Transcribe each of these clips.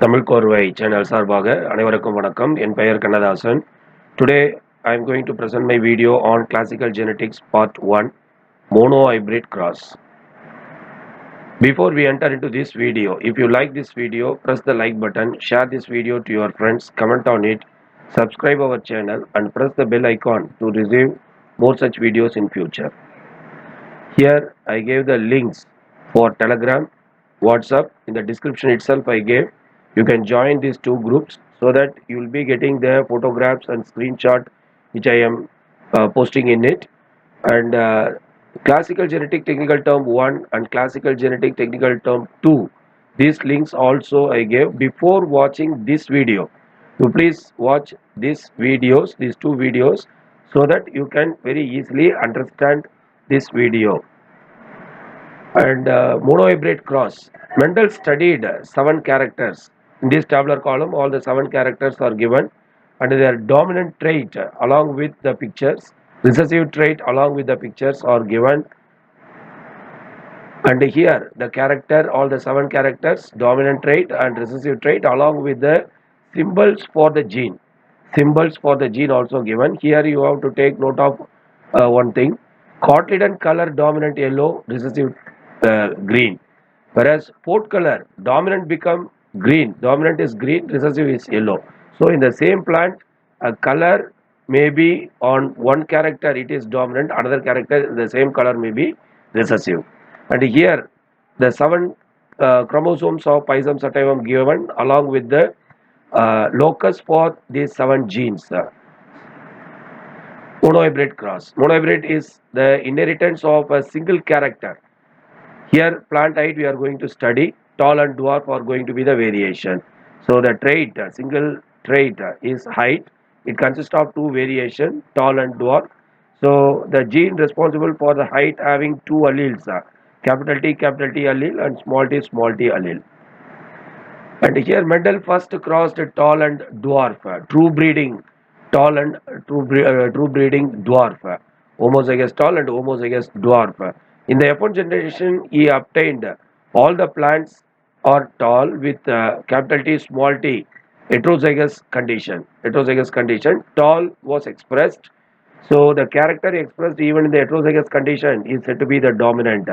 தமிழ் கோர்வை சேனல் சார்பாக அனைவருக்கும் வணக்கம். என் பெயர் Kannadasan. Today I am going to present my video on classical genetics part 1 monohybrid cross. Before we enter into this video, if you like this video, press the like button, share this video to your friends, comment on it, subscribe our channel and press the bell icon to receive more such videos in future. Here I gave the links for Telegram, WhatsApp. In the description itself I gave. You can join these two groups so that you will be getting the photographs and screenshot which I am posting in it. And classical genetic technical term 1 and classical genetic technical term 2. These links also I gave before watching this video. You please watch these videos, these two videos, so that you can very easily understand this video. And monohybrid cross. Mendel studied 7 characters. In this tabular column, all the 7 characters are given and their dominant trait along with the pictures, recessive trait along with the pictures are given. And here the character, all the 7 characters, dominant trait and recessive trait along with the symbols for the gene. Symbols for the gene also given. Here you have to take note of one thing. Cotyledon color dominant yellow, recessive green. Whereas port color dominant become green. Dominant is green, recessive is yellow. So in the same plant, a color may be on one character it is dominant, another character the same color may be recessive. And here the 7 chromosomes of Pisum sativum given along with the locus for these 7 genes. Monohybrid cross. Monohybrid is the inheritance of a single character. Here plant height we are going to study, tall and dwarf are going to be the variation. So the trait, single trait is height. It consists of 2 variation, tall and dwarf. So the gene responsible for the height having 2 alleles, capital T allele and small t allele. And here Mendel first crossed tall and dwarf, true breeding, tall and true breeding dwarf, homozygous tall and homozygous dwarf. In the F1 generation, he obtained all the plants are tall with capital T small t heterozygous condition. Heterozygous condition, tall was expressed. So the character expressed even in the heterozygous condition is said to be the dominant.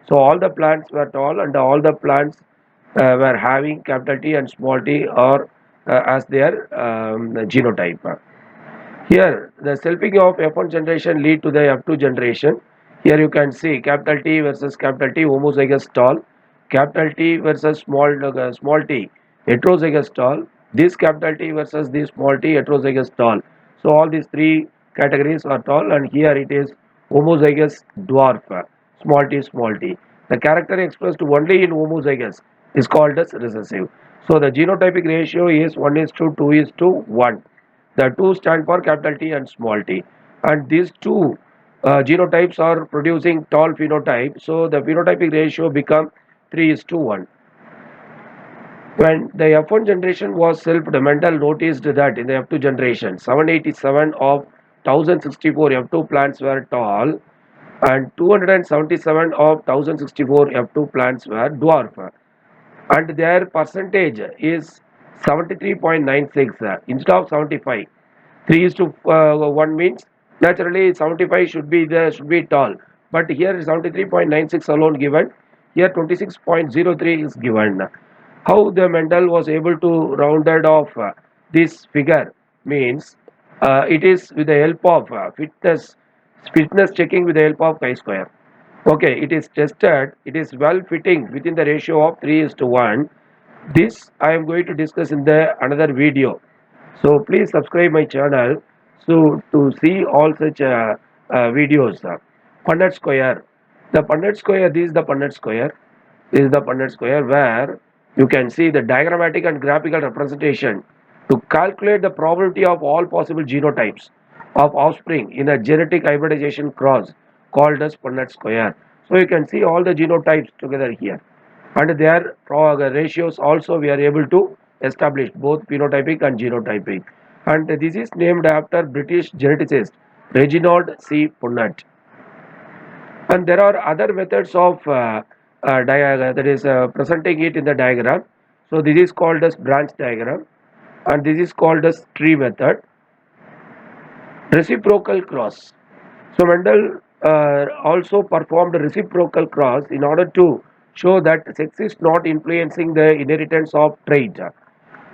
So all the plants were tall and all the plants were having capital T and small t or as their genotype. Here the selfing of F1 generation lead to the F2 generation. Here you can see capital T versus capital T homozygous tall, capital T versus small t heterozygous tall, this capital T versus this small t heterozygous tall. So all these 3 categories are tall and here it is homozygous dwarf, small t. The character expressed only in homozygous is called as recessive. So the genotypic ratio is 1 is to 2 is to 1. The 2 stand for capital T and small t. And these 2 genotypes are producing tall phenotype. So the phenotypic ratio become 3 is to 1. When the F1 generation was selfed, Mendel noticed that in the F2 generation, 787 of 1064 F2 plants were tall and 277 of 1064 F2 plants were dwarf. And their percentage is 73.96 instead of 75. 3 is to 1 means naturally 75 should be tall, but here 73.96 alone given, here 26.03 is given. How the Mendel was able to rounded off this figure means it is with the help of fitness checking with the help of chi-square. Okay, it is tested, it is well fitting within the ratio of 3 is to 1. This I am going to discuss in the another video. So please subscribe my channel so to see all such videos. Punnett square. The Punnett square, this is the Punnett square. This is the Punnett square where you can see the diagrammatic and graphical representation to calculate the probability of all possible genotypes of offspring in a genetic hybridization cross called as Punnett square. So you can see all the genotypes together here and their ratios also we are able to establish both phenotypic and genotypic, and this is named after British geneticist Reginald C. Punnett. And there are other methods of that is presenting it in the diagram. So this is called as branch diagram, and this is called as tree method. Reciprocal cross. So Mendel also performed a reciprocal cross in order to show that sex is not influencing the inheritance of trait,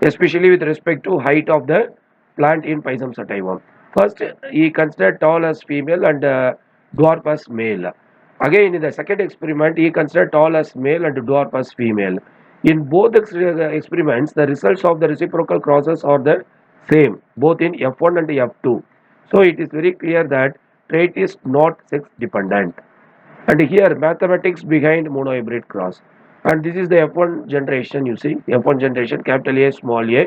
especially with respect to height of the plant in Pisum sativum. First, he considered tall as female and dwarf as male. Again, in the second experiment, he considered tall as male and dwarf as female. In both experiments, the results of the reciprocal crosses are the same, both in F1 and F2. So it is very clear that trait is not sex dependent. And here mathematics behind monohybrid cross. And this is the F1 generation, you see, F1 generation, capital A, small a,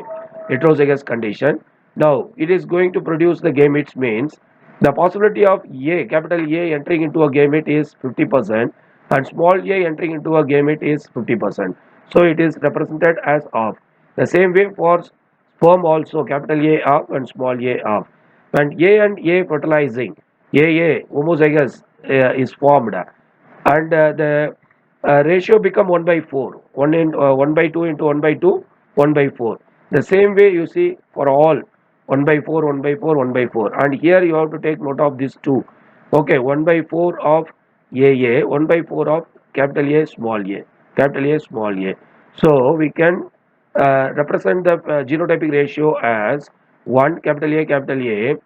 heterozygous condition. Now it is going to produce the gametes, means the possibility of A, capital A entering into a gamete is 50% and small a entering into a gamete is 50%. So it is represented as of. The same way for sperm also, capital A of and small a of. And A fertilizing, A homozygous is formed, and the ratio become 1 by 4, 1 by 2 into 1 by 2, 1 by 4. The same way you see for all 1 by 4, 1 by 4, 1 by 4, and here you have to take note of these two. Okay, 1 by 4 of A, 1 by 4 of capital A small a, capital A small a. So we can represent the genotypic ratio as 1 capital A,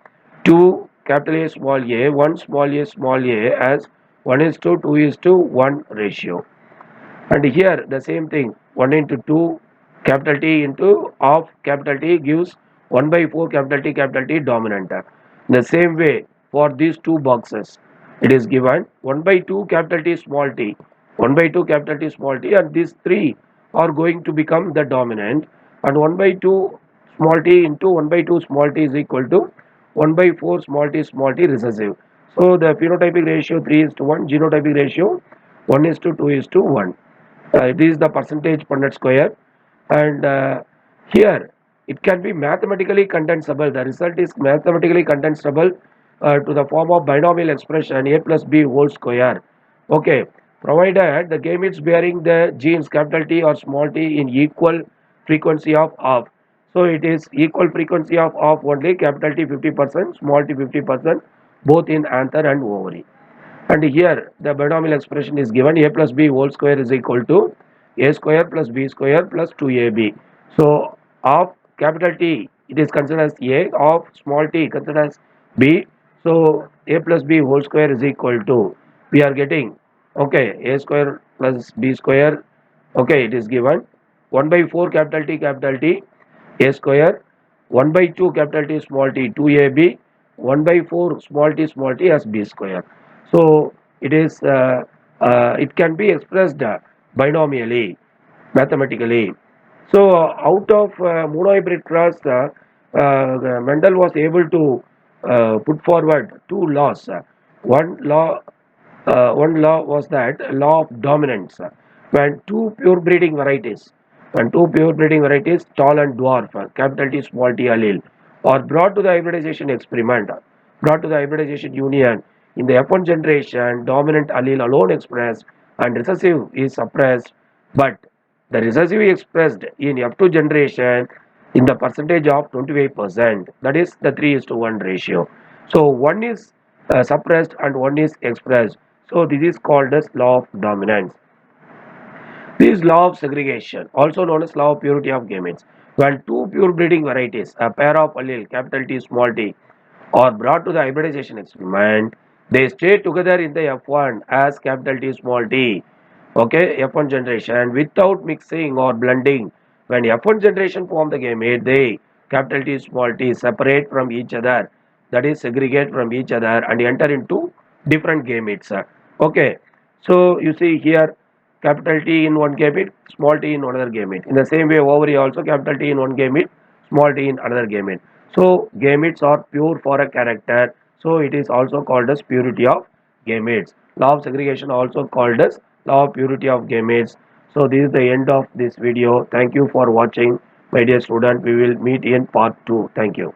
2 capital A small a, 1 small a as 1 is to 2 is to 1 ratio. And here the same thing, 1 into 2 capital T into of capital T gives 1 by 4 capital T dominant. The same way for these two boxes, it is given 1 by 2 capital T small t, 1 by 2 capital T small t, and these three are going to become the dominant, and 1 by 2 small t into 1 by 2 small t is equal to 1 by 4 small t recessive. So the phenotypic ratio 3 is to 1, genotypic ratio 1 is to 2 is to 1. It is the percentage Punnett square, and here it can be mathematically condensable. The result is mathematically condensable to the form of binomial expression a plus b whole square. Okay, provided the gametes bearing the genes capital T or small t in equal frequency of half. So it is equal frequency of only, capital T 50%, small t 50%, both in anther and ovary. And here the binomial expression is given, a plus b whole square is equal to a square plus b square plus 2ab. So of capital T it is considered as a, of small t considered as b. So a plus b whole square is equal to, we are getting, okay, a square plus b square, okay, it is given 1 by 4 capital T a square, 1 by 2 capital T small t 2ab, 1 by 4 small t as b square. So it is it can be expressed binomially, mathematically. So out of monohybrid cross, Mendel was able to put forward two laws. One law, one law was that law of dominance. When two pure breeding varieties, tall and dwarf, capital T small t allele, are brought to the hybridization experiment, brought to the hybridization union, in the F1 generation, dominant allele alone expressed and recessive is suppressed, but the recessive is expressed in F2 generation in the percentage of 25%, that is the 3 is to 1 ratio. So one is suppressed and one is expressed. So this is called as law of dominance. This law of segregation, also known as law of purity of gametes, when two pure breeding varieties, a pair of allele, capital T, small t, are brought to the hybridization experiment, they stay together in the F1 as capital T, small t, okay, F1 generation without mixing or blending. When F1 generation form the gamete, they, capital T, small t, separate from each other, that is segregate from each other and enter into different gametes. Okay, so you see here capital T in one gamete, small t in another gamete. In the same way, ovary also capital T in one gamete, small t in another gamete. So gametes are pure for a character. So it is also called as purity of gametes. Law of segregation also called as law of purity of gametes. So this is the end of this video. Thank you for watching, my dear student. We will meet in part 2. Thank you.